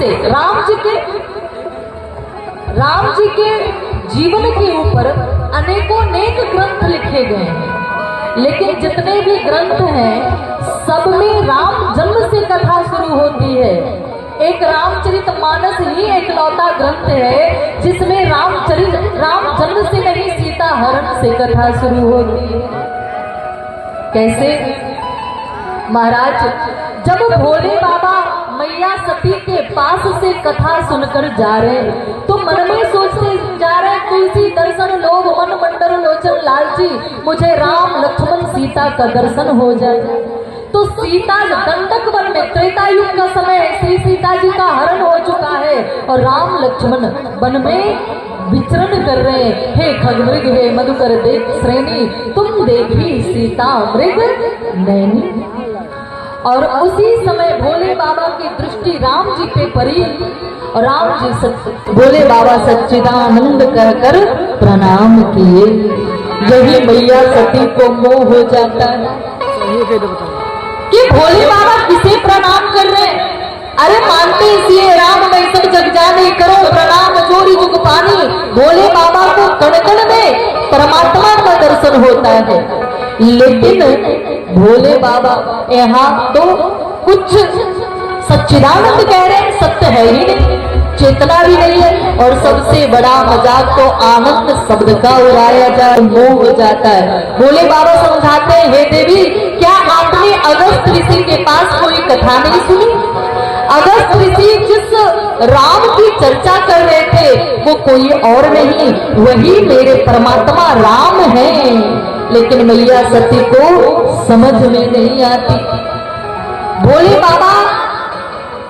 से राम जी के जीवन के ऊपर अनेकों नेक ग्रंथ लिखे गए हैं, लेकिन जितने भी ग्रंथ हैं सब में राम जन्म से कथा शुरू होती है। एक रामचरितमानस ही एकलौता ग्रंथ है जिसमें राम जन्म से नहीं सीता हरण से कथा शुरू होती है। कैसे महाराज, जब भोले बाबा मैया सती के पास से कथा सुनकर जा रहे तो मन में सोचते जा रहे, तुलसी दर्शन लोग मन मंडल लोचन लालची, मुझे राम लक्ष्मण सीता का दर्शन हो जाए। तो सीता दंडक वन में त्रेता युग का समय श्री सीता जी का हरण हो चुका है और राम लक्ष्मण वन में विचरण कर रहे हैं। हे खगमृग हे मधुकर देख श्रेणी, तुम देखी सीता मृग नैनी। और उसी समय भोले बाबा की दृष्टि राम जी पे पड़ी और राम जी भोले बाबा सच्चिदानंद कहकर प्रणाम किए। यही मैया सती को मोह हो जाता है कि भोले बाबा किसे प्रणाम कर रहे हैं। अरे मानते इसलिए राम मैं सब जग जाने, करो प्रणाम जोरी जुग पानी। भोले बाबा को कण कण में परमात्मा का दर्शन होता है, लेकिन भोले बाबा यहाँ तो कुछ सच्चिदानंद कह रहे हैं, सत्य है ही नहीं, चेतना भी नहीं है। और सबसे बड़ा मजाक तो आनंद शब्द का उड़ाया जाए, मोह हो जाता है। भोले बाबा समझाते हैं, हे देवी, क्या आपने अगस्त ऋषि के पास कोई कथा नहीं सुनी? अगस्त ऋषि जिस राम की चर्चा कर रहे थे वो कोई और नहीं, वही मेरे परमात्मा राम है। लेकिन मैया सती को समझ में नहीं आती। भोले बाबा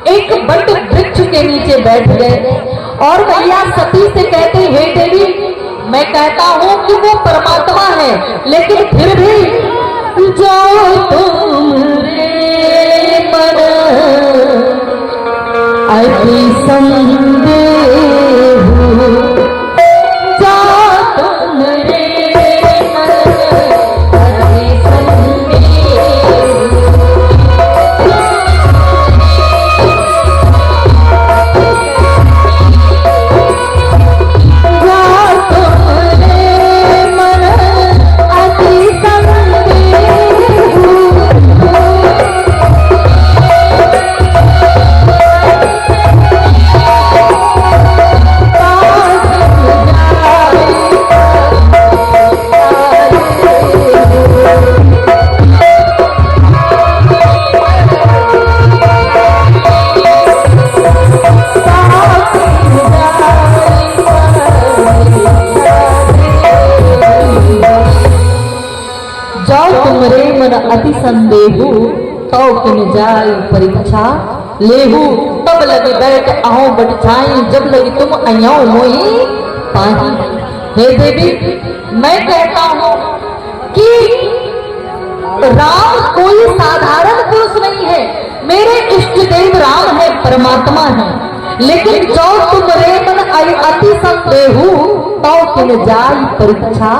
एक बट वृक्ष के नीचे बैठ गए और मैया सती से कहते, हे देवी, मैं कहता हूं कि वो परमात्मा है, लेकिन फिर भी जाओ तुम रे मन अति संदेह, जाओ तुम रे मन अति संदेह। अति संदेहु तो किन जाय परीक्षा लेहु, तब लगे बैठ आओ बट छाई, जब लगे तुम अयो मोही पाही। हे देवी, मैं कहता हूं कि राम कोई साधारण पुरुष नहीं है, मेरे इष्ट देव राम है, परमात्मा है। लेकिन जो तुम रे मन अति संदेहु तो किन जाय परीक्षा।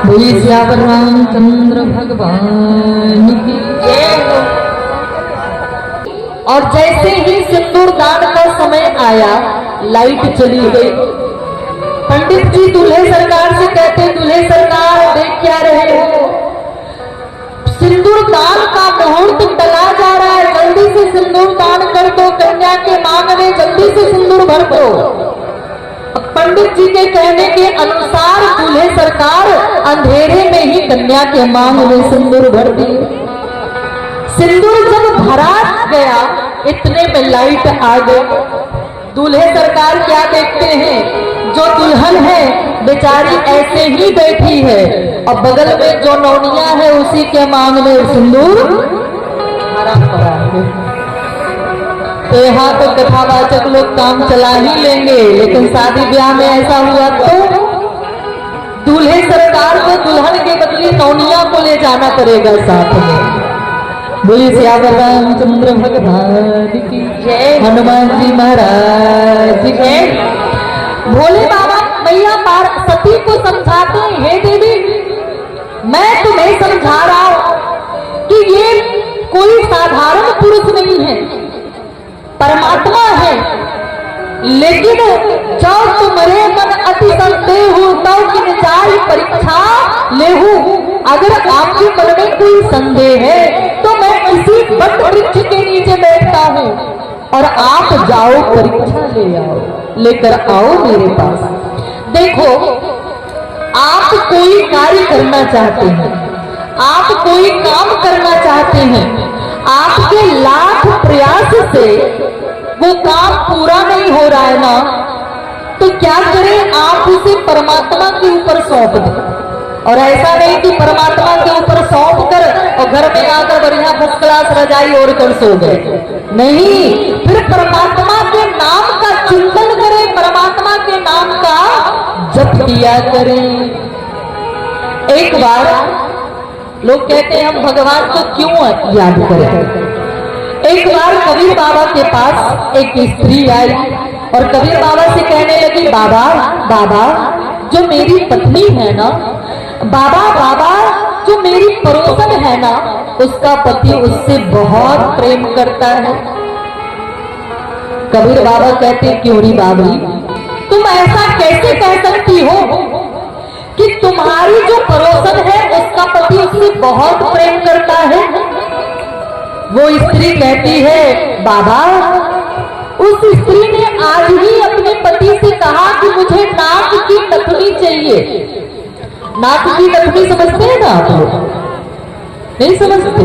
बोलिए सियावर रामचंद्र भगवान की जय हो। और जैसे ही सिंदूर दान का समय आया, लाइट चली गई। पंडित जी दूल्हे सरकार से कहते, दूल्हे सरकार देख क्या रहे हो, सिंदूर दान का मुहूर्त टला जा रहा है, जल्दी से सिंदूर दान कर दो, कन्या के मांग में जल्दी से सिंदूर भर दो। पंडित जी के कहने के अनुसार दूल्हे सरकार अंधेरे में ही कन्या के मांग में सिंदूर भर दी। सिंदूर जब भरा गया, इतने में लाइट आ गई। दूल्हे सरकार क्या देखते हैं, जो दुल्हन है बेचारी ऐसे ही बैठी है और बगल में जो नौनिया है उसी के मांग में सिंदूर भरा पड़ा है। तो यहाँ तो कथावाचक लोग काम चला ही लेंगे, लेकिन शादी ब्याह में ऐसा हुआ तो दूल्हे सरकार को दुल्हन के बदले नौनिया को ले जाना पड़ेगा साथ में। बोलिए सियावर रामचंद्र भगवान की जय, हनुमान जी महाराज की जय। भोले बाबा मैया सती को समझाते हैं, हे देवी, मैं तुम्हें समझा रहा हूं कि ये कोई साधारण पुरुष नहीं है, परमात्मा है। लेकिन जब तुम्हारे मन अति संदेह हो तब किन जाई परीक्षा लेहू। अगर आपके मन में कोई संदेह है तो मैं इसी वट वृक्ष के नीचे बैठता हूँ और आप जाओ परीक्षा ले आओ, लेकर आओ मेरे पास। देखो, आप कोई कार्य करना चाहते हैं, आप कोई काम करना चाहते हैं, आपके लाख प्रयास से वो काम पूरा नहीं हो रहा है ना, तो क्या करें, आप उसे परमात्मा के ऊपर सौंप दें। और ऐसा नहीं कि परमात्मा के ऊपर सौंप कर और घर में आकर बढ़िया फर्स्ट क्लास रजाई ओढ़ कर सो गए, नहीं, फिर परमात्मा के नाम का चिंतन करें, परमात्मा के नाम का जप किया करें। एक बार लोग कहते हैं हम भगवान को क्यों याद करें। एक बार कबीर बाबा के पास एक स्त्री आई और कबीर बाबा से कहने लगी, बाबा बाबा जो मेरी पत्नी है ना, बाबा बाबा जो मेरी पड़ोसन है ना, उसका पति उससे बहुत प्रेम करता है। कबीर बाबा कहते, क्यों री बाबरी, तुम ऐसा कैसे कह सकती हो कि तुम्हारी जो पड़ोसन है उसका पति उससे बहुत प्रेम करता है। वो स्त्री कहती है, बाबा उस स्त्री ने आज ही अपने पति से कहा कि मुझे नाक की नथुनी चाहिए। नाक की नथुनी समझते हैं ना आप लोग? नहीं समझते?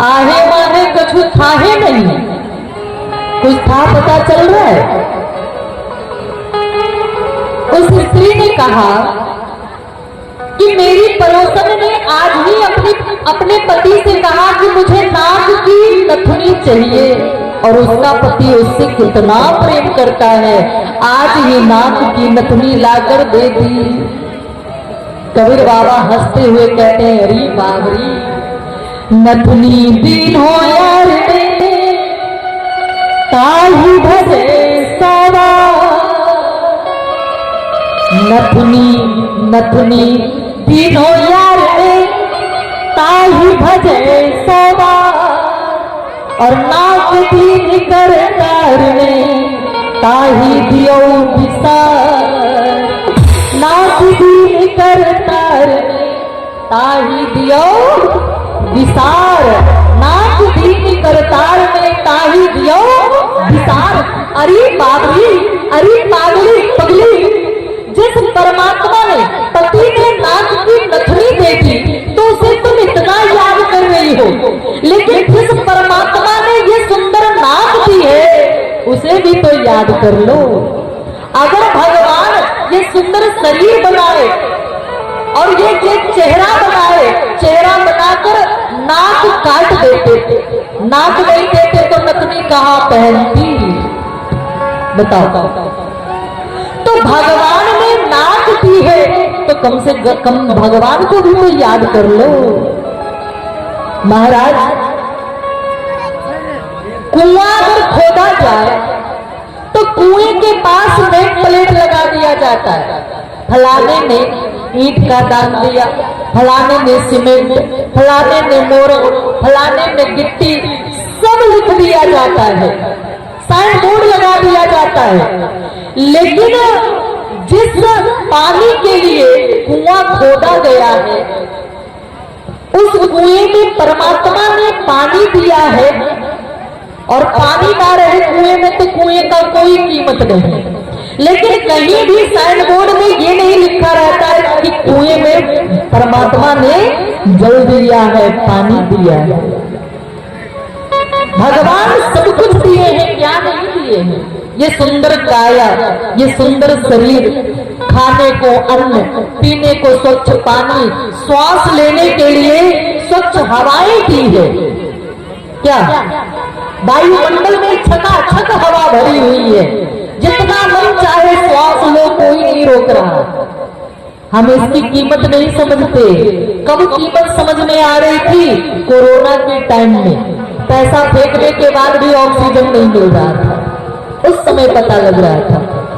आहे माहे कुछ था ही नहीं, कुछ था पता चल रहा है। उस स्त्री ने कहा कि मेरी पड़ोसन ने आज ही अपने पति से कहा कि मुझे नाक की नथुनी चाहिए और उसका पति उससे कितना प्रेम करता है, आज ही नाक की नथुनी लाकर दे दी। कबीर बाबा हंसते हुए कहते हैं, अरे बाबरी नथुनी दीन हो यार रे, ताही भजे सवा। नथुनी नथुनी दीन हो यार रे, ताही भजे सवा। और नाक दीन कर तारने, ताही दियो विसार। नाक दीन कर तारने, ताही दियो विसार। नाक दीन कर तारने, ताही दियो विसार। अरे बाबरी, अरे पागली पगली, जिस परमात्मा ने पति ने नाक की नथुनी दे दी तो उसे तुम इतना याद कर रही हो, लेकिन जिस परमात्मा ने ये सुंदर नाक दी है उसे भी तो याद कर लो। अगर भगवान ये सुंदर शरीर बनाए और ये चेहरा बनाए, चेहरा बनाकर नाक काट देते, नाक नहीं देते तो नथुनी कहाँ पहनती, बताओ। तो भगवान ने नाक दी है तो कम से कम भगवान को भी तो याद कर लो। महाराज, कुआं अगर खोदा जाए तो कुएं के पास नेम प्लेट लगा दिया जाता है, फलाने ने ईंट का दान दिया, फलाने ने सीमेंट, फलाने ने मोरंग, फलाने ने गिट्टी, सब लिख दिया जाता है, साइन बोर्ड लगा दिया जाता है। लेकिन जिस पानी के लिए कुआं खोदा गया है उस कुएं में परमात्मा ने पानी दिया है और पानी ना रहे कुएं में तो कुएं का कोई कीमत नहीं। लेकिन कहीं भी साइन बोर्ड में ये नहीं लिखा रहता है कि कुएं में परमात्मा ने जल दिया है, पानी दिया है। भगवान सब कुछ दिए हैं, क्या नहीं दिए हैं। ये सुंदर काया, ये सुंदर शरीर, खाने को अन्न, पीने को स्वच्छ पानी, श्वास लेने के लिए स्वच्छ हवाएं दी है। क्या वायुमंडल में छकाछक हवा भरी हुई है, जितना मन चाहे श्वास लो, कोई नहीं रोक रहा। हम इसकी कीमत नहीं समझते। कब कीमत समझ में आ रही थी? कोरोना के टाइम में पैसा फेंकने के बाद भी ऑक्सीजन नहीं मिल रहा था, उस समय पता लग रहा था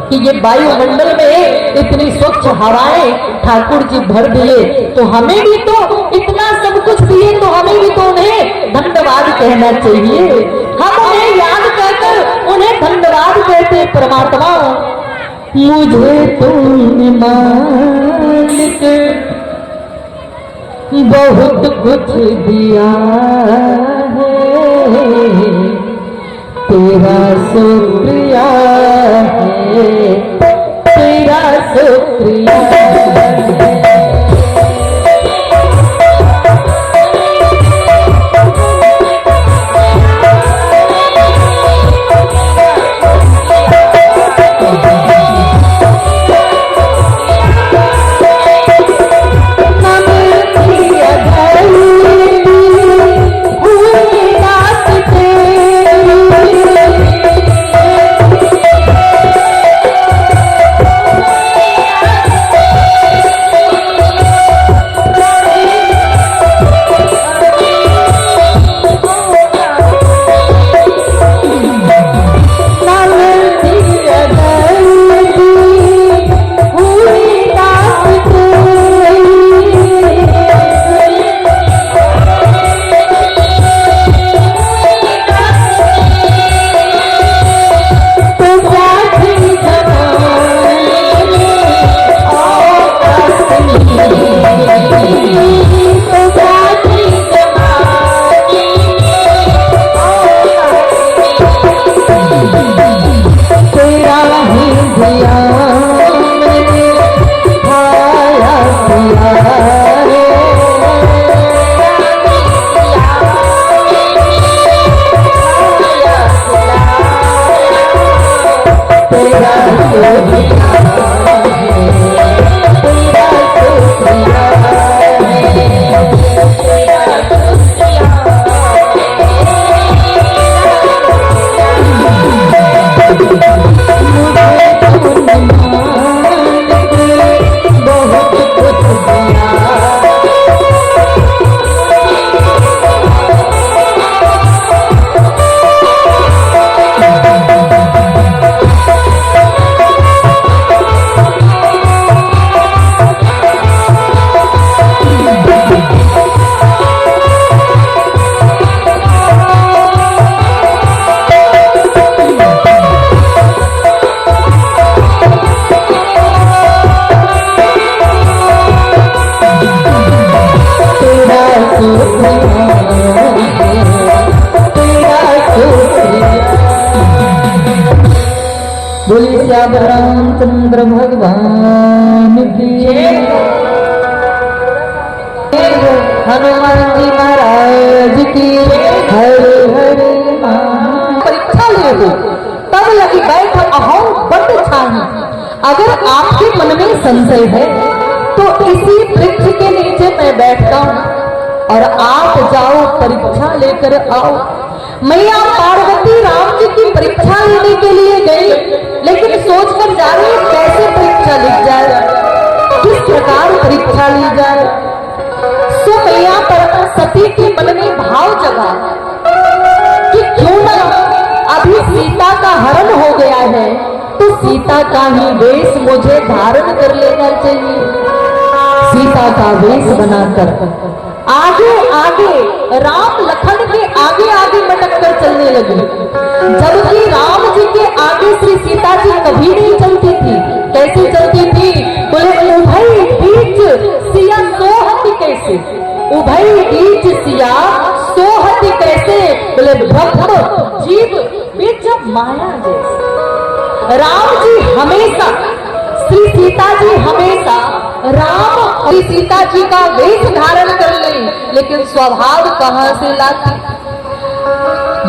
कि ये वायुमंडल में इतनी स्वच्छ हवाएं ठाकुर जी भर दिए, तो हमें भी तो इतना सब कुछ दिए, तो हमें भी तो उन्हें धन्यवाद कहना चाहिए। हम उन्हें याद कहकर उन्हें धन्यवाद कहते। परमात्मा मुझे तुमने मालिक बहुत कुछ दिया है, तेरा शुक्रिया है, तेरा शुक्रिया है। बोलिए रामचंद्र भगवान की, हनुमान जी महाराज की, हरे हरे परीक्षा ले हो तब लगी बैठ अहो बट छाही। अगर आपके मन में संशय है तो इसी वृक्ष के नीचे मैं बैठता हूँ और आप जाओ परीक्षा लेकर आओ। मैया पार्वती राम जी की परीक्षा लेने के लिए गई, लेकिन सोचकर जा रही कैसे परीक्षा ली जाए, किस प्रकार परीक्षा ली जाए। सो मैया पर सती के मन में भाव जगा कि क्यों ना अभी सीता का हरण हो गया है तो सीता का ही वेश मुझे धारण कर लेना चाहिए। सीता का वेश बनाकर आगे आगे राम लखन के आगे आगे मटक कर चलने लगी, जबकि राम जी के आगे श्री सीता जी कभी नहीं चलती थी। कैसे चलती थी? बोले उभय बीच सिया सोहती कैसे, उभय बीच सिया सोहती कैसे, बोले ब्रह्म जीव बीच माया जैसे। राम जी हमेशा, श्री सीता जी हमेशा राम और सीता जी का वेश धारण कर ले, लेकिन स्वभाव कहां से लाती।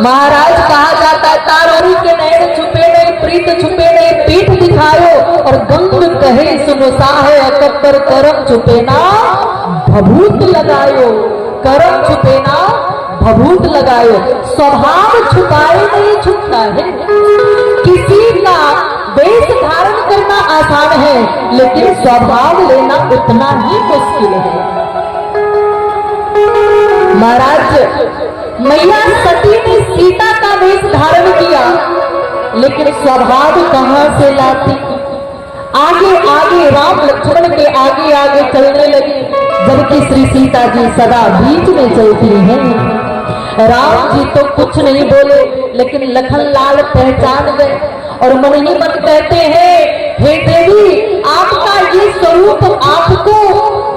महाराज कहा जाता है तारोरी के नैन छुपे नहीं, प्रीत छुपे नहीं, पीठ दिखायो और गंग कहे सुनो साहे अकबर करम छुपे ना भभूत लगायो, करम छुपे ना भभूत लगायो। स्वभाव छुपाए नहीं छुपता है। किसी का वेश धारण करना आसान है, लेकिन स्वभाव लेना उतना ही मुश्किल है। महाराज मैया सती ने सीता का वेश धारण किया, लेकिन स्वभाव कहां से लाती। आगे आगे राम लक्ष्मण के आगे आगे चलने लगे, जबकि श्री सीता जी सदा बीच में चलती हैं। राम जी तो कुछ नहीं बोले, लेकिन लखन लाल पहचान गए और मन ही मन कहते हैं, हे देवी, आपका ये स्वरूप आपको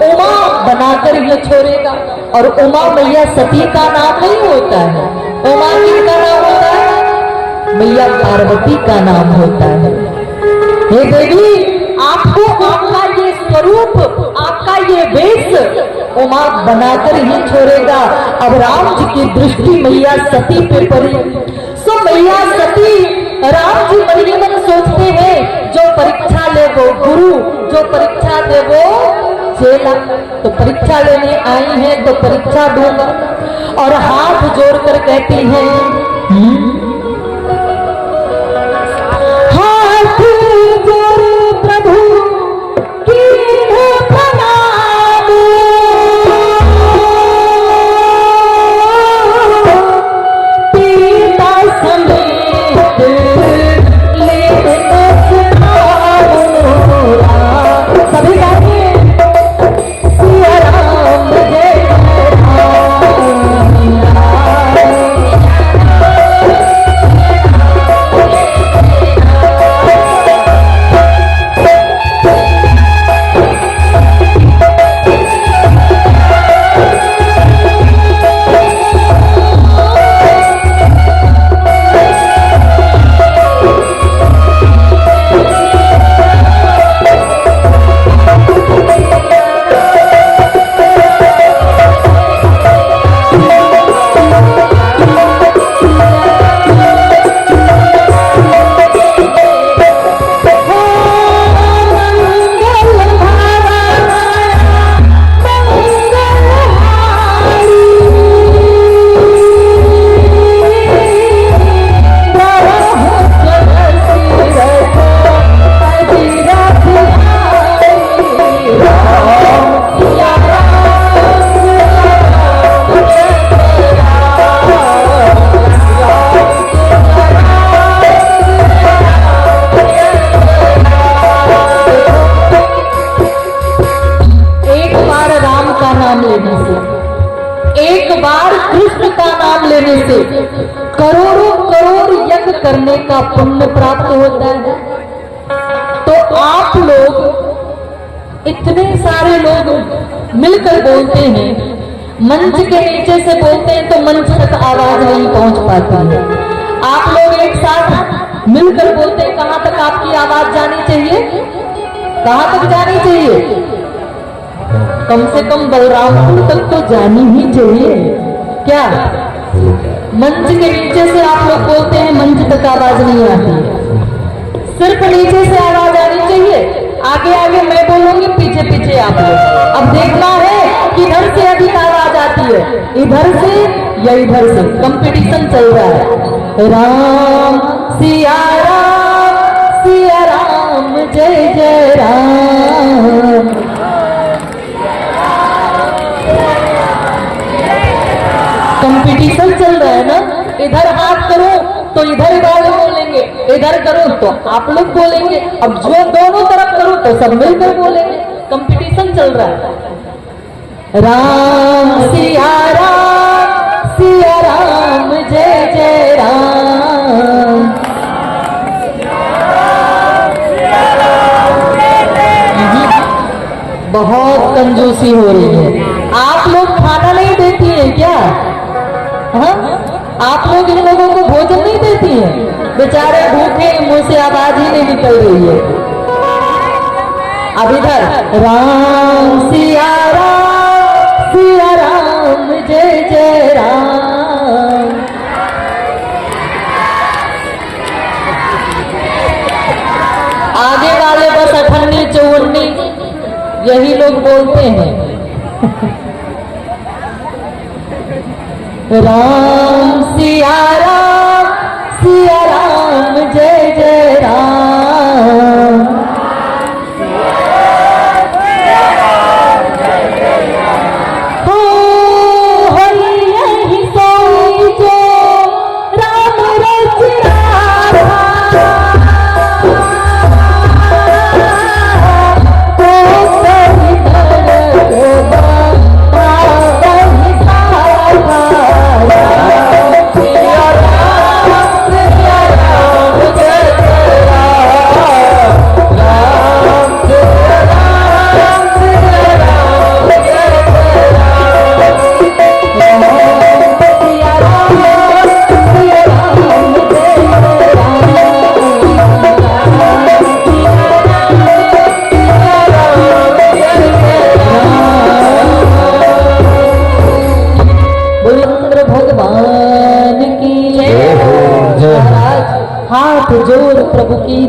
उमा बनाकर ये छोड़ेगा। और उमा मैया सती का नाम नहीं होता है, उमा किसका नाम होता है? मैया पार्वती का नाम होता है। हे देवी, आपको आपका ये स्वरूप, आपका ये वेश उमा बनाकर ही छोड़ेगा। अब राम जी की दृष्टि मैया सती पे पड़ी। सो मैया सती, राम जी मन ही मन सोचते हैं, जो परीक्षा ले वो गुरु, जो परीक्षा दे वो चेला। तो परीक्षा लेने आई हैं तो परीक्षा दूंगा। और हाथ जोड़कर कहती हैं, हाथ जोड़ प्रभु कीन्हे प्रणाम, पिता समेत ले सभी गाइए, सिया राम जय करोड़ों करोड़ यज्ञ करने का पुण्य प्राप्त होता है। तो आप लोग, इतने सारे लोग मिलकर बोलते हैं, मंच के नीचे से बोलते हैं तो मंच तक आवाज नहीं पहुंच पाती है। आप लोग एक साथ मिलकर बोलते हैं, कहां तक आपकी आवाज जानी चाहिए? कहां तक जानी चाहिए? कम से कम बलरामपुर तक तो जानी ही चाहिए। क्या मंच के नीचे से आप लोग बोलते हैं, मंच तक आवाज नहीं आती है, सिर्फ नीचे से आवाज आनी चाहिए। आगे आगे मैं बोलूंगी, पीछे पीछे आप लोग। अब देखना है कि इधर से अधिक आवाज आती है, इधर से या इधर से। कंपटीशन चल रहा है। राम सिया राम जय जय राम। कंपटीशन चल रहा है ना। इधर हाथ करो तो इधर वाले बोलेंगे, इधर करो तो आप लोग बोलेंगे। अब जो दोनों तरफ करो तो सब मिलकर बोलेंगे। कंपटीशन चल रहा है। राम सिया राम जय जय राम। बहुत कंजूसी हो रही है। आप लोग खाना नहीं देती है क्या? हाँ, आप लोग इन लोगों को भोजन नहीं देती हैं? बेचारे भूखे, मुंह से आवाज ही नहीं निकल रही है। अब इधर राम सिया राम जय जय राम। आगे वाले बस 58 54 यही लोग बोलते हैं। राम सिया राम जय जय राम। हो यही सोई जो राम रच रहा।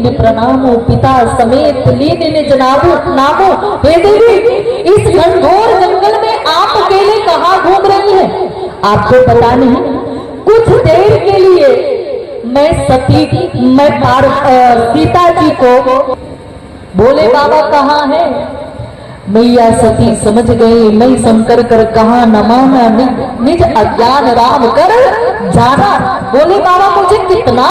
दीन प्रणामो पिता समेत लीन निज नामो। हे देवी, इस घनघोर जंगल में आप अकेले कहाँ घूम रही हैं? आपको पता नहीं, कुछ देर के लिए मैं सीता जी को बोले बाबा कहाँ है? मैया सती समझ गई, मैं शंकर कर कहा न माना, निज अज्ञान राम कर जाना। बोले बाबा मुझे कितना